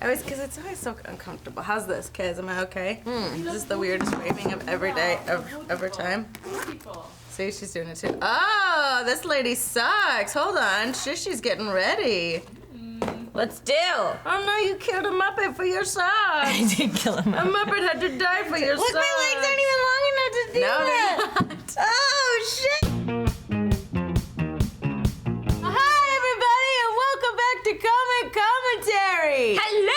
Because it's always so uncomfortable. How's this, Kez? Am I okay? Is this the weirdest framing of every day, every time? See, she's doing it too. Oh, this lady sucks. Hold on. Shishy's getting ready. Let's do. Oh no, you killed a Muppet for your socks. I did kill a Muppet. A Muppet had to die for your socks. Look, my legs aren't even long enough to do that. No, they're not. Oh, shit. Hi, everybody, and welcome back to Comment Commentary. Hello.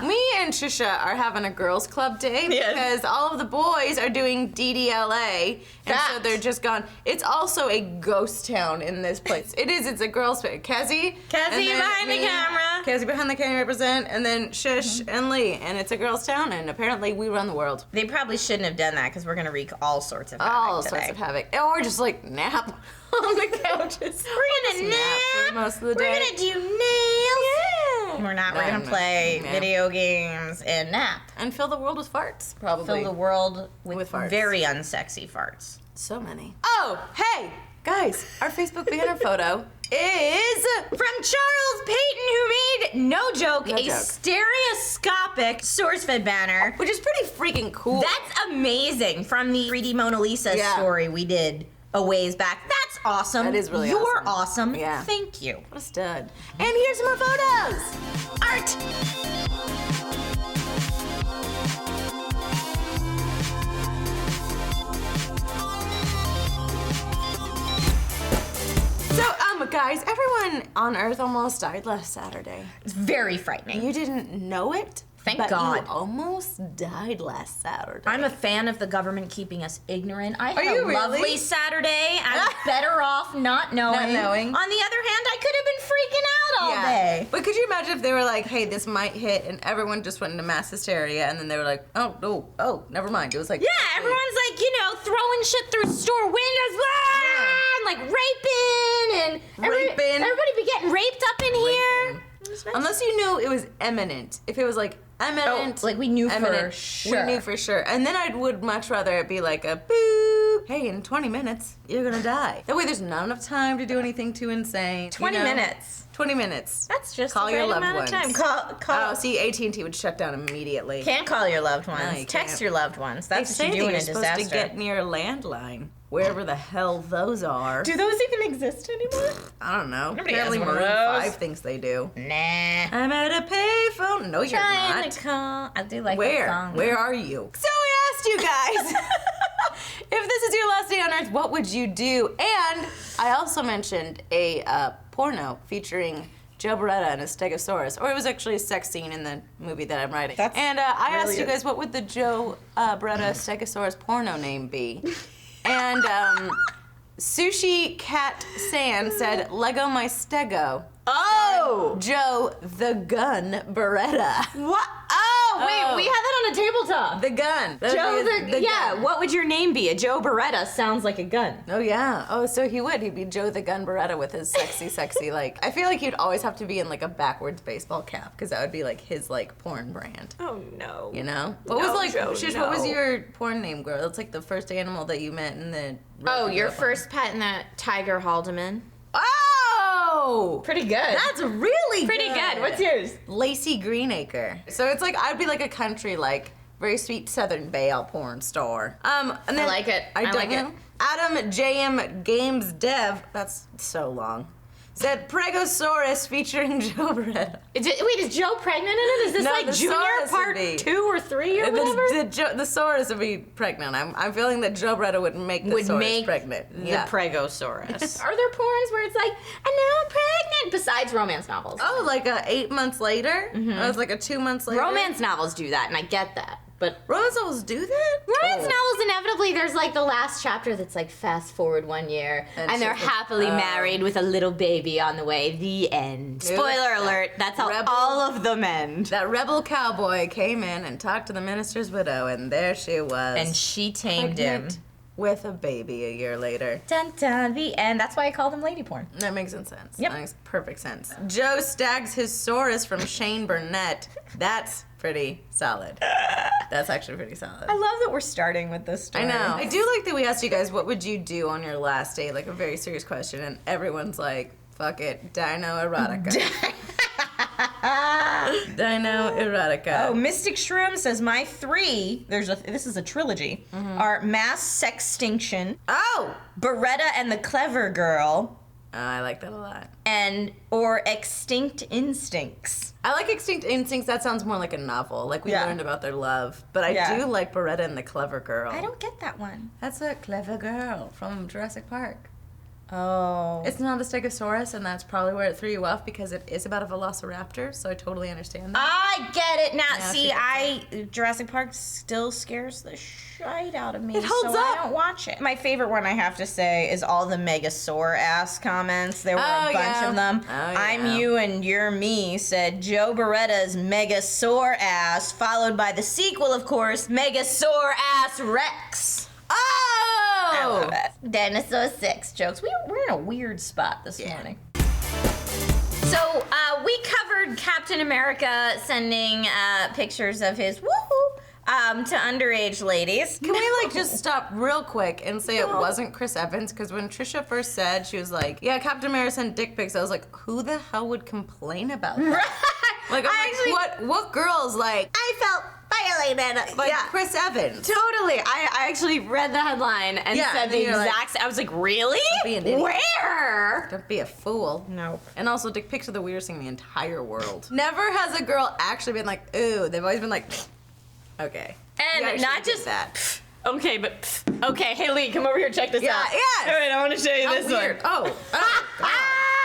Me and Trisha are having a girls' club day because all of the boys are doing DDLA, and so they're just gone. It's also a ghost town in this place. It's a girls' place. Kezzy behind the camera. Kezzy behind the camera represent, and then Shish and Lee, and it's a girls' town, and apparently we run the world. They probably shouldn't have done that because we're gonna wreak all sorts of havoc All today. sorts of havoc, or just like nap on the couches. We're gonna nap for most of the day. We're gonna do nails. Yeah. We're not. We're gonna play video games and nap. And fill the world with farts, probably. Fill the world with farts. very unsexy farts. So many. Oh, hey, guys, our Facebook banner photo is from Charles Payton, who made, no joke, No a joke. stereoscopic SourceFED banner. which is pretty freaking cool. That's amazing. From the 3D Mona Lisa story we did a ways back. That's awesome. That is really You're awesome. Yeah. Thank you. What a stud. And here's some more photos. Art. So, guys, everyone on Earth almost died last Saturday. It's very frightening. You didn't know it? Thank but God. You almost died last Saturday. I'm a fan of the government keeping us ignorant. I had Are you a lovely really? Saturday. I'm better off not knowing. Not knowing. On the other hand, I could have been freaking out all day. But could you imagine if they were like, hey, this might hit, and everyone just went into mass hysteria, and then they were like, oh, never mind. It was like, Yeah, everyone's like, throwing shit through store windows, and like raping, and everybody be getting raped up in here. Unless you knew it was imminent. If it was like imminent, like we knew imminent, for sure. We knew for sure. And then I would much rather it be like a boop. Hey, in 20 minutes, you're gonna die. That way there's not enough time to do anything too insane. 20 minutes. 20 minutes. That's just call the your right loved amount ones. of time. Call. Oh, see, AT&T would shut down immediately. Can't call your loved ones. No, you Text can't. your loved ones. That's They what say you do that in a you're supposed disaster. to get near a landline, wherever the hell those are. Do those even exist anymore? I don't know. Nobody Apparently has one of Maroon those. 5 thinks they do. Nah. I'm at a payphone. No, you're Trying not. to call. I do like that Where? song. Where are you? So we asked you guys, if this is your last day on Earth, what would you do? And I also mentioned a porno featuring Joe Beretta and a Stegosaurus, or it was actually a sex scene in the movie that I'm writing. And I asked you guys, what would the Joe Beretta Stegosaurus porno name be? And Sushi Cat San said, Lego my Stego. Oh! Joe the Gun Beretta. What? Oh, wait, we had that on a tabletop. The gun. Joe the gun. what would your name be? A Joe Beretta sounds like a gun. Oh yeah. Oh, so he would. He'd be Joe the Gun Beretta with his sexy like. I feel like he'd always have to be in like a backwards baseball cap because that would be like his like porn brand. Oh no. You know? What was like? Joe, Shish, no. what was your porn name, girl? It's like the first animal that you met in the. Oh, your first pet in that Tiger Haldeman. Oh! Pretty good. That's really pretty good. What's yours? Lacey Greenacre. So it's like I'd be like a country like very sweet Southern Belle porn star. And then I like it. I don't like it. know. AdamJM Games Dev. That's so long. Said Pregosaurus featuring Joe Beretta. Wait, is Joe pregnant in it? Is this No, like the Junior Saurus would part be. 2 or 3 or whatever? The Saurus would be pregnant. I'm feeling that Joe Beretta would make the Saurus pregnant. The Pregosaurus. Are there porns where it's like, and now I'm pregnant? Besides romance novels. Oh, like 8 months later? Mm-hmm. It was like 2 months later? Romance novels do that, and I get that. But romance novels do that? romance novels, inevitably, there's like the last chapter that's like fast forward 1 year, and they're happily married with a little baby on the way. The end. Spoiler alert, that's how all of them end. That rebel cowboy came in and talked to the minister's widow, and there she was. And she tamed him. With a baby a year later. Dun dun, the end. That's why I call them lady porn. That makes sense. Yep. That makes perfect sense. Joe stags his Saurus from Shane Burnett. That's pretty solid. That's actually pretty solid. I love that we're starting with this story. I know. I do like that we asked you guys, what would you do on your last day? Like a very serious question, and everyone's like, fuck it, Dino erotica. Dino erotica. Oh, Mysticshroom says my 3. This is a trilogy. Are Mass Sextinction. Oh! Beretta and the Clever Girl. Oh, I like that a lot. Or Extinct Instincts. I like Extinct Instincts. That sounds more like a novel. Like we learned about their love. But I do like Beretta and the Clever Girl. I don't get that one. That's a clever girl from Jurassic Park. Oh. It's not a Stegosaurus, and that's probably where it threw you off because it is about a velociraptor, so I totally understand that. I get it now. Yeah, See, Jurassic Park still scares the shite out of me. It holds so up. I don't watch it. My favorite one, I have to say, is all the Megasaur ass comments. There were a bunch of them. I'm you and you're me said Joe Beretta's Megasaur ass, followed by the sequel, of course, Megasaur ass Rex. I Oh! love it. Dinosaur 6 jokes. We're in a weird spot this morning. So we covered Captain America sending pictures of his woohoo to underage ladies. Can we just stop real quick and say it wasn't Chris Evans? Because when Trisha first said, she was like, yeah, Captain America sent dick pics, I was like, who the hell would complain about that? Like, what girl's like, I felt violated by Chris Evans? Totally. I actually read the headline and said the exact I was like, really? Don't be an idiot. Where? Don't be a fool. No. And also, dick pics are the weirdest thing in the entire world. Never has a girl actually been like, ooh. They've always been like, okay. And not just that. Okay, but okay, hey Lee, come over here, check this out. Yeah. All right, I want to show you this Weird. one.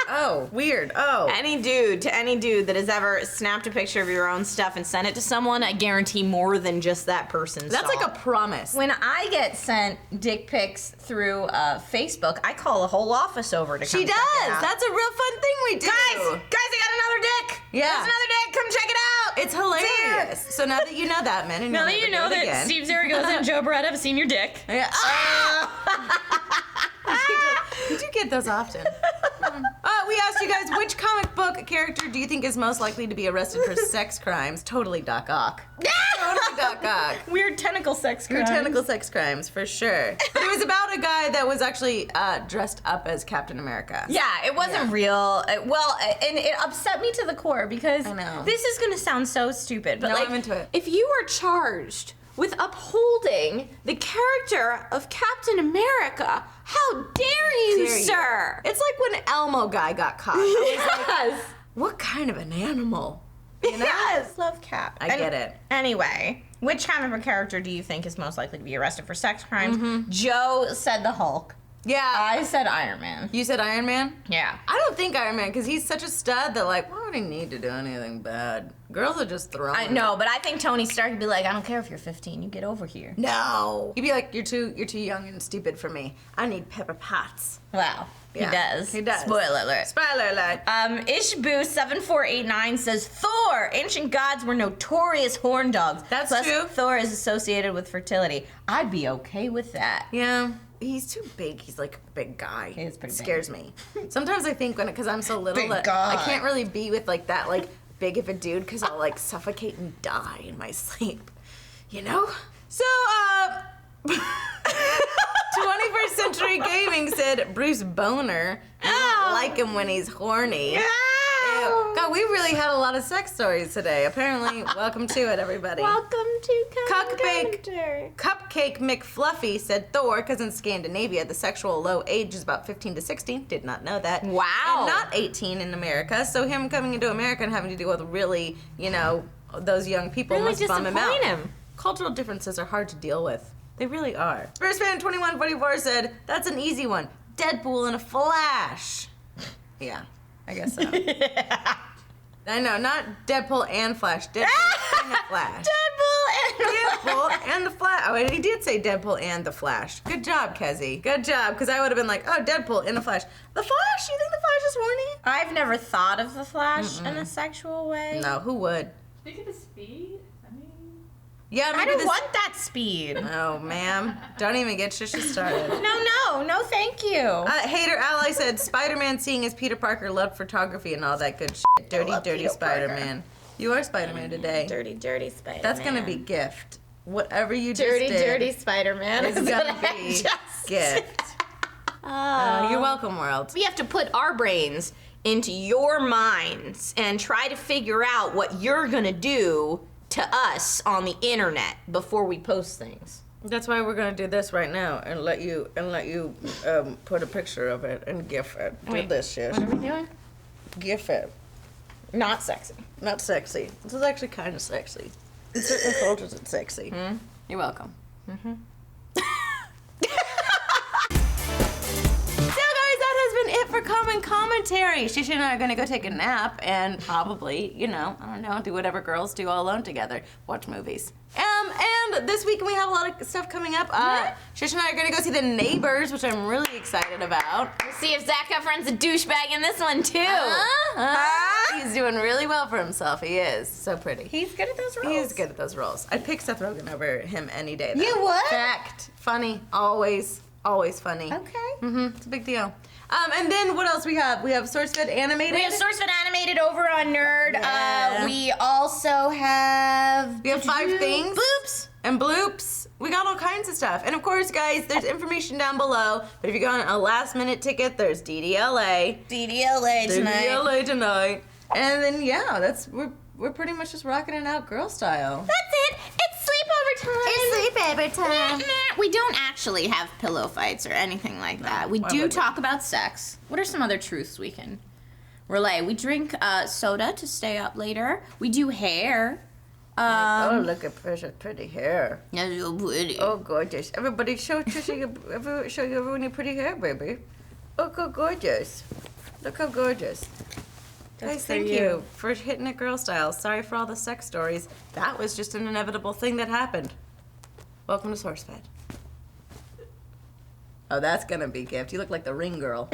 Oh, weird. Oh. Any dude that has ever snapped a picture of your own stuff and sent it to someone, I guarantee more than just that person. That's like a promise. When I get sent dick pics through Facebook, I call the whole office over to come She check does. it out. That's a real fun thing we do. Guys, I got another dick. Yeah. There's another dick. Come check it out. It's hilarious. So now that you know that, man, and now that you know that again. Steve Zaragoza and Joe Beretta have seen your dick. Yeah. You do get those often. We asked you guys, which comic book character do you think is most likely to be arrested for sex crimes? Totally Doc Ock. Totally Doc Ock. Weird tentacle sex crimes. Weird tentacle sex crimes, for sure. But it was about a guy that was actually dressed up as Captain America. Yeah, it wasn't real. And it upset me to the core because I know. this is going to sound so stupid, but No, like, I'm into it. If you are charged with upholding the character of Captain America, how dare you, sir? It's like when Elmo guy got caught. I was like, Yes. what kind of an animal? You know? yes, love Cap. I get it. Anyway, which comic book character do you think is most likely to be arrested for sex crimes? Joe said the Hulk. Yeah. I said Iron Man. You said Iron Man? Yeah. I don't think Iron Man, because he's such a stud that, like, why would he need to do anything bad? Girls are just thrown. I know, but I think Tony Stark would be like, I don't care if you're 15, you get over here. No. He'd be like, you're too young and stupid for me. I need Pepper Potts. Wow. Yeah, he does. he does. Spoiler alert. Spoiler alert. Ishboo7489 says, Thor! Ancient gods were notorious horn dogs. That's Plus, true. Thor is associated with fertility. I'd be okay with that. Yeah. He's too big. He's like a big guy. He is pretty big. Scares me. Sometimes I think because I'm so little Big that guy. I can't really be with like that like big of a dude because I'll like suffocate and die in my sleep. You know? So 21st Century Gaming said Bruce Boner. You don't like him when he's horny. Ew. God, we really had a lot of sex stories today. Apparently, welcome to it, everybody. Welcome to Cupcake McFluffy said Thor, because in Scandinavia, the sexual low age is about 15 to 16. Did not know that. Wow. And not 18 in America. So him coming into America and having to deal with really, those young people Really must bum him out. disappoint him. Cultural differences are hard to deal with. They really are. Firstfan2144 said, that's an easy one. Deadpool in a Flash. Yeah, I guess so. I know, not Deadpool and Flash. Deadpool and the Flash. Deadpool and the Flash. Oh, he did say Deadpool and the Flash. Good job, Kezzy. Good job, because I would have been like, oh, Deadpool and the Flash. The Flash? You think the Flash is horny? I've never thought of the Flash in a sexual way. No, who would? Think of the speed. I mean, Yeah, I maybe don't this... want that speed. Oh, ma'am. Don't even get Shisha started. No, thank you. Haider Ali said Spider-Man seeing as Peter Parker loved photography and all that good shit. Dirty Peter Spider-Man. You are Spider-Man today. Dirty Spider-Man. That's gonna be gift. Whatever you just Dirty did. Spider-Man It's is gonna what I be just gift. You're welcome, world. We have to put our brains into your minds and try to figure out what you're gonna do to us on the internet before we post things. That's why we're gonna do this right now and let you put a picture of it and GIF it. Do this shit. What are we doing? GIF it. Not sexy. Not sexy. This is actually kind of sexy. In certain cultures, it's sexy. You're welcome. For common commentary. Shisha and I are gonna go take a nap and probably, I don't know, do whatever girls do all alone together. Watch movies. And this week we have a lot of stuff coming up. Shisha and I are gonna go see The Neighbors, which I'm really excited about. We'll see if Zach Efron's a douchebag in this one too. He's doing really well for himself. He is. So pretty. He's good at those roles. He is good at those roles. I'd pick Seth Rogen over him any day, though. You would? Fact. Funny. Always funny. Okay. It's a big deal. And then what else we have? We have SourceFED Animated. We have SourceFED Animated over on Nerd. Yeah. We also have... We have 5 things. Bloops. And bloops. We got all kinds of stuff. And of course, guys, there's information down below. But if you go on a last-minute ticket, there's DDLA. DDLA tonight. DDLA tonight. And then, we're pretty much just rocking it out girl style. That's it. It's sleepover time. We don't actually have pillow fights or anything like that. We do talk about sex. What are some other truths we can relay? We drink soda to stay up later. We do hair. Look at Trisha's pretty hair. That's so pretty. Oh, gorgeous. Everybody show Trisha, show everyone your pretty hair, baby. Look how gorgeous. Look how gorgeous. Guys, thank you for hitting it girl style. Sorry for all the sex stories. That was just an inevitable thing that happened. Welcome to SourceFED. Oh, that's gonna be gift. You look like the ring girl.